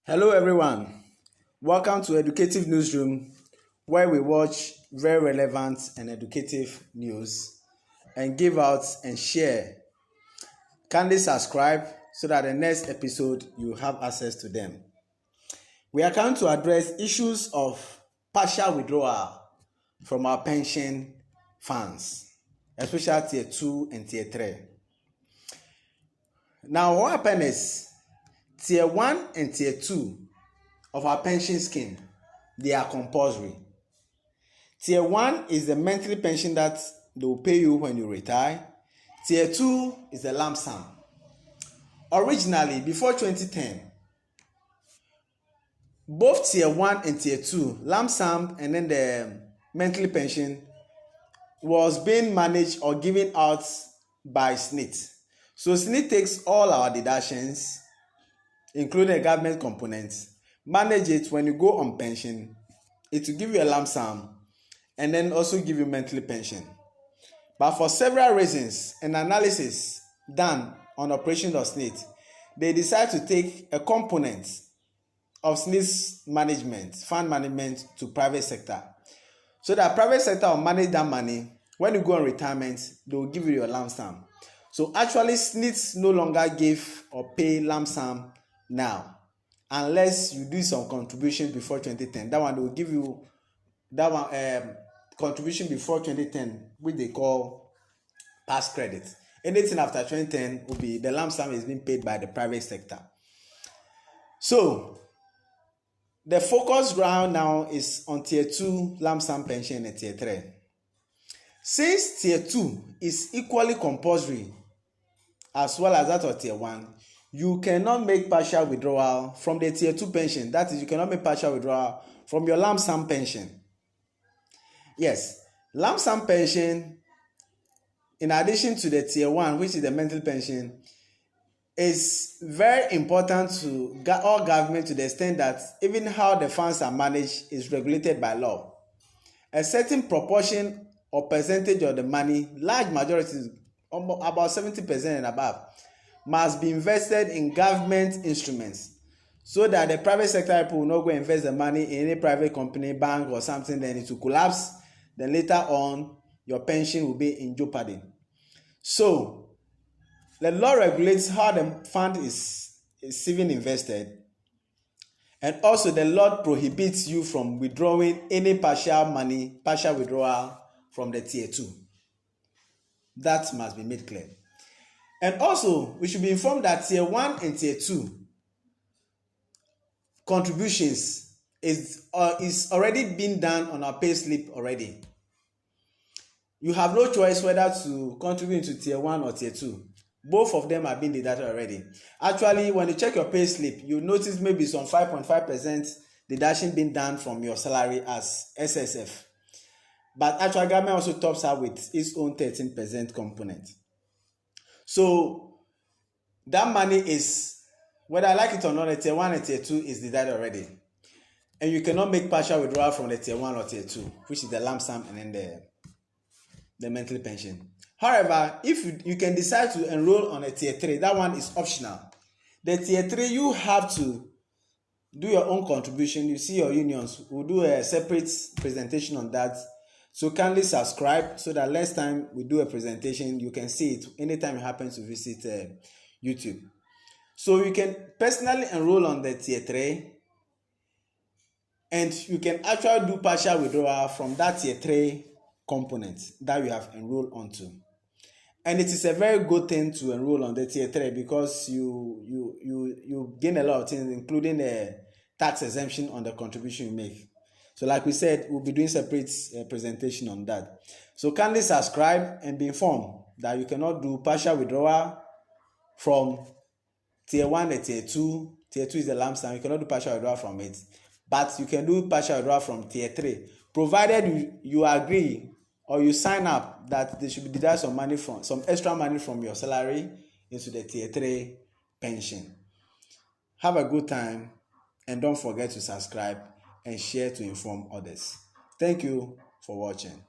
Hello everyone, welcome to Educative Newsroom where we watch very relevant and educative news and give out and share. Kindly subscribe so that the next episode you have access to them. We are going to address issues of partial withdrawal from our pension funds, especially Tier 2 and Tier 3. Now what happens is Tier 1 and Tier 2 of our pension scheme, they are compulsory. Tier 1 is the monthly pension that they will pay you when you retire. Tier 2 is the lump sum. Originally, before 2010, both Tier 1 and Tier 2, lump sum and then the monthly pension, was being managed or given out by SNIT. So SNIT takes all our deductions, including the government components, manage it. When you go on pension, it will give you a lump sum and then also give you monthly pension. But for several reasons and analysis done on operations of SNIT, they decide to take a component of SNIT's management, fund management, to private sector. So that private sector will manage that money. When you go on retirement, they will give you your lump sum. So actually, SNIT no longer give or pay lump sum now, unless you do some contribution before 2010. That one they will give you that one contribution before 2010, which they call past credit. Anything after 2010 will be the lump sum is being paid by the private sector. So the focus ground now is on Tier 2 lump sum pension and Tier 3. Since Tier 2 is equally compulsory as well as that of Tier 1, you cannot make partial withdrawal from the Tier 2 pension. That is, you cannot make partial withdrawal from your lump sum pension. Yes, lump sum pension, in addition to the Tier 1, which is the monthly pension, is very important to all government to the extent that even how the funds are managed is regulated by law. A certain proportion or percentage of the money, large majority, about 70% and above, must be invested in government instruments, so that the private sector people will not go invest the money in any private company, bank or something, then it will collapse. Then later on, your pension will be in jeopardy. So the law regulates how the fund is even invested, and also the law prohibits you from withdrawing any partial withdrawal from the Tier 2. That must be made clear. And also, we should be informed that Tier 1 and Tier 2 contributions is already being done on our pay slip already. You have no choice whether to contribute to Tier 1 or Tier 2. Both of them are being deducted already. Actually, when you check your pay slip, you notice maybe some 5.5% deduction being done from your salary as SSF. But actually, government also tops up with its own 13% component. So that money is, whether I like it or not, the Tier 1 and Tier 2 is deducted already. And you cannot make partial withdrawal from the Tier 1 or Tier 2, which is the lump sum and then the monthly pension. However, if you can decide to enroll on a Tier 3, that one is optional. The Tier 3, you have to do your own contribution. You see your unions. We'll do a separate presentation on that. So kindly subscribe so that next time we do a presentation, you can see it anytime you happen to visit YouTube. So you can personally enroll on the Tier 3, and you can actually do partial withdrawal from that Tier 3 component that you have enrolled onto. And it is a very good thing to enroll on the Tier 3 because you gain a lot of things, including a tax exemption on the contribution you make. So like we said, we'll be doing separate presentation on that. So kindly subscribe and be informed that you cannot do partial withdrawal from Tier 1 and Tier 2. Tier 2 is the lump sum. You cannot do partial withdrawal from it. But you can do partial withdrawal from Tier 3, provided you agree or you sign up that there should be deducted some extra money from your salary into the Tier 3 pension. Have a good time, and don't forget to subscribe and share to inform others. Thank you for watching.